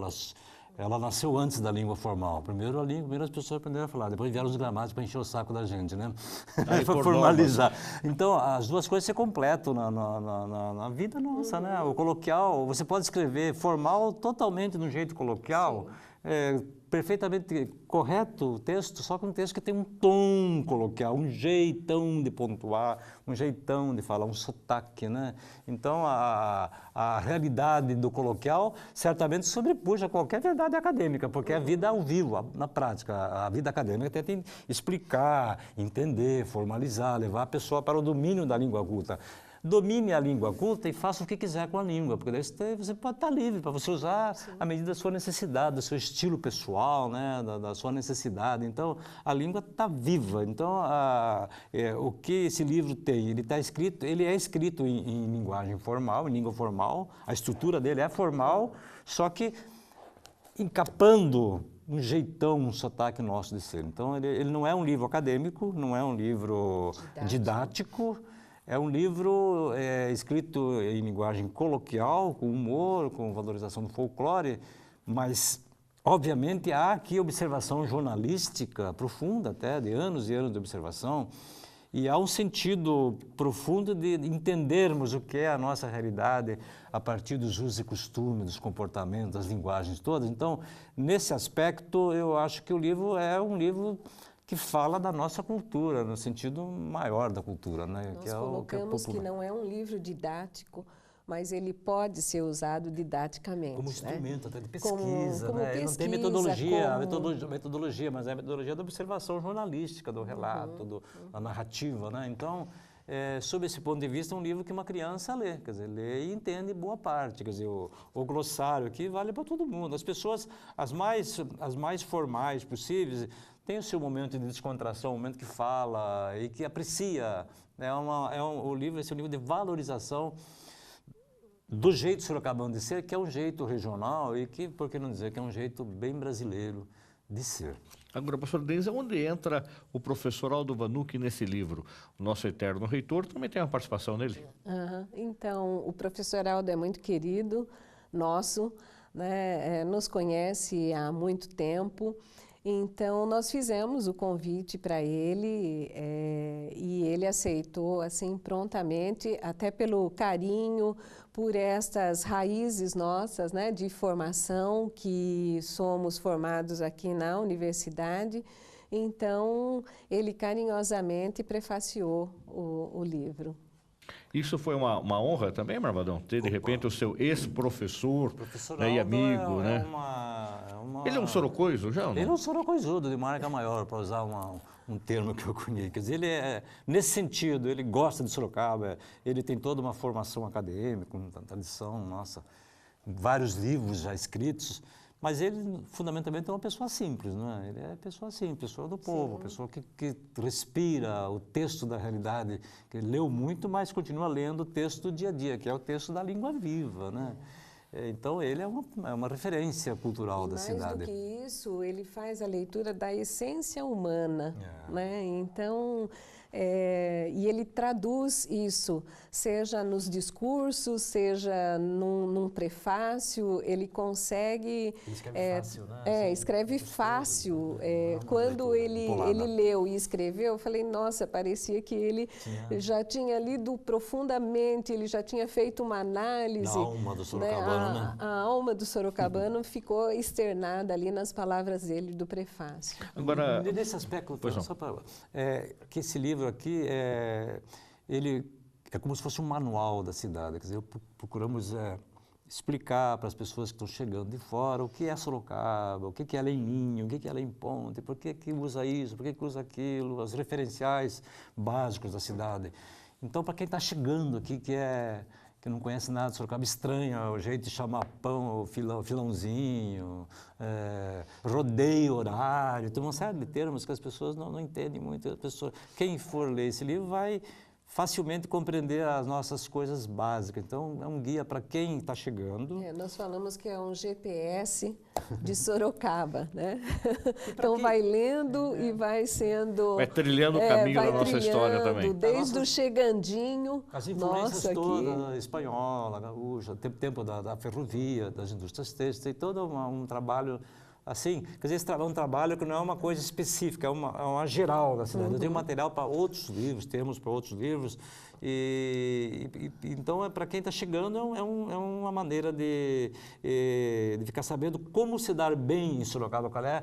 ela nasceu antes da língua formal. Primeiro as pessoas aprenderam a falar, depois vieram os gramáticos para encher o saco da gente, né? Para formalizar. Então, as duas coisas se completam na vida nossa, né? O coloquial, você pode escrever formal totalmente no jeito coloquial, perfeitamente correto o texto, só que um texto que tem um tom coloquial, um jeitão de pontuar, um jeitão de falar, um sotaque, né? Então, a realidade do coloquial certamente sobrepuja qualquer verdade acadêmica, porque é a vida ao vivo, na prática. A vida acadêmica tenta explicar, entender, formalizar, levar a pessoa para o domínio da língua culta. Domine a língua culta e faça o que quiser com a língua, porque daí você pode estar livre para você usar à medida da sua necessidade, do seu estilo pessoal, né, da sua necessidade. Então, a língua está viva. Então, o que esse livro tem? Ele é escrito em linguagem formal, em língua formal, a estrutura dele é formal, só que encapando um jeitão, um sotaque nosso de ser. Então, ele não é um livro acadêmico, não é um livro didático. É um livro escrito em linguagem coloquial, com humor, com valorização do folclore, mas, obviamente, há aqui observação jornalística profunda, até de anos e anos de observação, e há um sentido profundo de entendermos o que é a nossa realidade a partir dos usos e costumes, dos comportamentos, das linguagens todas. Então, nesse aspecto, eu acho que o livro é um livro que fala da nossa cultura, no sentido maior da cultura, né? Nós colocamos que não é um livro didático, mas ele pode ser usado didaticamente. Como instrumento, até de pesquisa, como né? pesquisa, ele não tem metodologia, mas é a metodologia da observação jornalística, do relato, da narrativa, né? Então, sob esse ponto de vista, é um livro que uma criança lê, quer dizer, lê e entende boa parte, quer dizer, o glossário aqui vale para todo mundo. As pessoas, as mais formais possíveis, tem o seu momento de descontração, o momento que fala e que aprecia. O livro, esse é um livro de valorização do jeito sorocabano de ser, que é um jeito regional e que, por que não dizer, que é um jeito bem brasileiro de ser. Agora, professor Denis, onde entra o professor Aldo Vanucchi nesse livro? O nosso eterno reitor também tem uma participação nele? Então, o professor Aldo é muito querido, nosso, né? Nos conhece há muito tempo. Então, nós fizemos o convite para ele e ele aceitou assim prontamente, até pelo carinho, por estas raízes nossas, né, de formação, que somos formados aqui na universidade. Então, ele carinhosamente prefaciou o livro. Isso foi uma honra também, Marvadão? Ter, de repente, o seu ex-professor, né, e amigo, né? Ele é um sorocoiso já ou não? Ele é um sorocoisudo de marca maior, para usar um termo que eu conheço. Quer dizer, ele nesse sentido, ele gosta de Sorocaba, ele tem toda uma formação acadêmica, uma tradição, nossa, vários livros já escritos, mas ele, fundamentalmente, é uma pessoa simples, não é? Ele é pessoa simples, pessoa do povo, pessoa que respira o texto da realidade, que leu muito, mas continua lendo o texto do dia a dia, que é o texto da língua viva, né? Então, ele é uma referência cultural da cidade. Mais do que isso, ele faz a leitura da essência humana, né? Então, e ele traduz isso, seja nos discursos, seja num prefácio, ele consegue... Ele escreve fácil, né? Escreve fácil. Quando ele leu e escreveu, eu falei, nossa, parecia que ele já tinha lido profundamente, ele já tinha feito uma análise. Da alma do sorocabano, né? A alma do sorocabano ficou externada ali nas palavras dele do prefácio. Agora, nesse aspecto, só para que esse livro aqui, ele é como se fosse um manual da cidade. Quer dizer, procuramos explicar para as pessoas que estão chegando de fora o que é Sorocaba, o que é Lenhinho, o que é Lenponte, por que usa isso, por que usa aquilo, os referenciais básicos da cidade. Então, para quem está chegando aqui, que não conhece nada de Sorocaba, estranha o jeito de chamar pão, filãozinho, rodeio horário, tem uma série de termos que as pessoas não entendem muito. Quem for ler esse livro vai facilmente compreender as nossas coisas básicas. Então, é um guia para quem está chegando. Nós falamos que é um GPS de Sorocaba, né? Então, vai lendo e vai sendo... Vai trilhando o caminho da nossa história também. Desde o chegandinho, as influências todas, espanhola, gaúcha, tempo da ferrovia, das indústrias têxteis, tem todo um trabalho assim, quer dizer, esse é um trabalho que não é uma coisa específica, é uma geral da cidade. Eu tenho material para outros livros, termos para outros livros, então, para quem está chegando, é uma maneira de ficar sabendo como se dar bem em Sorocaba, qual é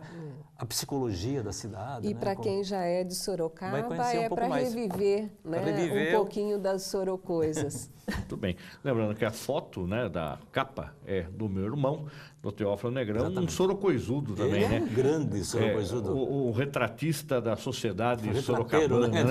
a psicologia da cidade. E né? para quem já é de Sorocaba, é para reviver, né, um pouquinho das sorocoisas. Muito bem. Lembrando que a foto, né, da capa é do meu irmão, do Teófilo Negrão, Exatamente. um sorocoizudo também, Ele é né? um grande sorocoizudo. O retratista da sociedade retrateiro, sorocabana, né?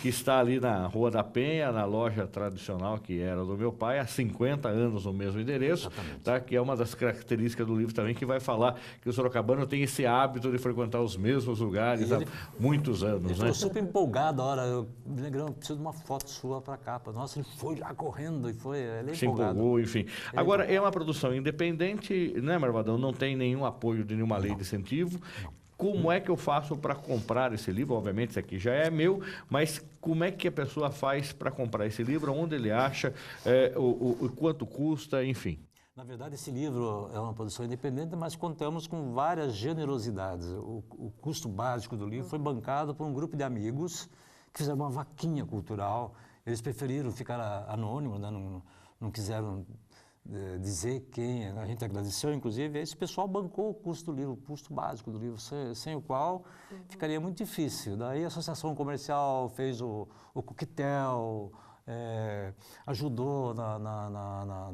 Que está ali na Rua da Penha, na loja tradicional que era do meu pai, há 50 anos no mesmo endereço, tá? Que é uma das características do livro também, que vai falar que o sorocabano tem esse hábito de frequentar os mesmos lugares há muitos anos. Ele ficou super empolgado a hora, Negrão, eu preciso de uma foto sua para a capa. Nossa, ele foi já correndo e foi, ele é se empolgado. Empolgou, enfim. Agora, é uma produção independente, né, Marvadão? Não tem nenhum apoio de nenhuma lei de incentivo. Como é que eu faço para comprar esse livro? Obviamente, isso aqui já é meu, mas como é que a pessoa faz para comprar esse livro? Onde ele acha? O quanto custa? Enfim. Na verdade, esse livro é uma produção independente, mas contamos com várias generosidades. O custo básico do livro foi bancado por um grupo de amigos que fizeram uma vaquinha cultural. Eles preferiram ficar anônimos, né? Não quiseram dizer quem. A gente agradeceu, inclusive. Esse pessoal bancou o custo do livro, o custo básico do livro, sem o qual ficaria muito difícil. Daí a Associação Comercial fez o coquetel, ajudou,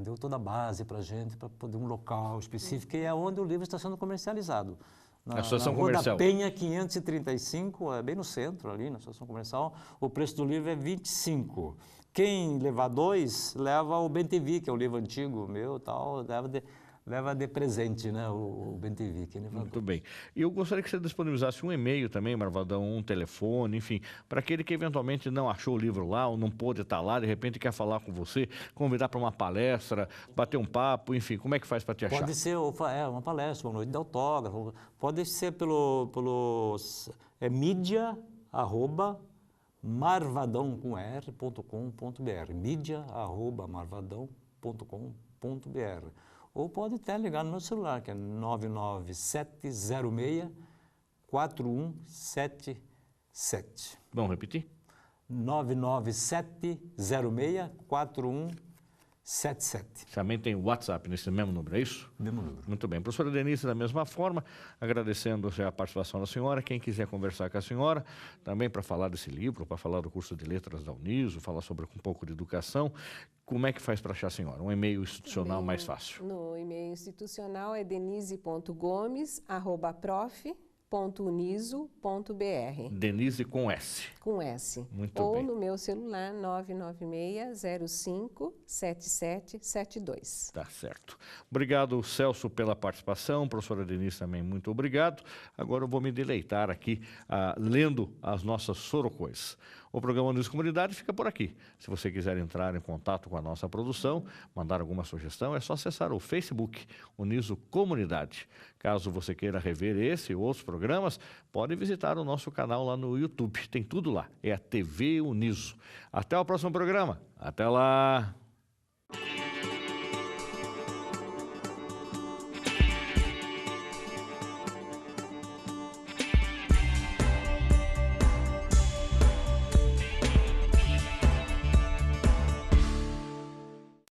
deu toda a base para a gente, para poder um local específico, e é onde o livro está sendo comercializado. Na Rua da Penha 535, bem no centro ali, na Associação Comercial, o preço do livro é 25. Quem levar 2, leva o Bentevi, que é o livro antigo meu, tal, leva de presente, né, o Bentevi. Muito bem. E eu gostaria que você disponibilizasse um e-mail também, Marvadão, um telefone, enfim, para aquele que eventualmente não achou o livro lá ou não pôde estar lá, de repente quer falar com você, convidar para uma palestra, bater um papo, enfim, como é que faz para te achar? Pode ser uma palestra, uma noite de autógrafo, pode ser pelo mídia@marvadão.com.br, mídia@marvadão.com.br. Ou pode até ligar no meu celular, que é 99706-4177. Vamos repetir? 99706-4177. Também tem o WhatsApp nesse mesmo número, é isso? Mesmo número. Muito bem. Professora Denise, da mesma forma, agradecendo a participação da senhora. Quem quiser conversar com a senhora, também para falar desse livro, para falar do curso de letras da Uniso, falar sobre um pouco de educação, como é que faz para achar a senhora? Um e-mail institucional mais fácil. No e-mail institucional é denise.gomes@prof.uniso.br. Denise com S. Com S. Muito ou bem. no meu celular 996-05-7772. Tá certo. Obrigado, Celso, pela participação. Professora Denise também, muito obrigado. Agora eu vou me deleitar aqui lendo as nossas sorocões. O programa Uniso Comunidade fica por aqui. Se você quiser entrar em contato com a nossa produção, mandar alguma sugestão, é só acessar o Facebook Uniso Comunidade. Caso você queira rever esse e outros programas, pode visitar o nosso canal lá no YouTube. Tem tudo lá. É a TV Uniso. Até o próximo programa. Até lá!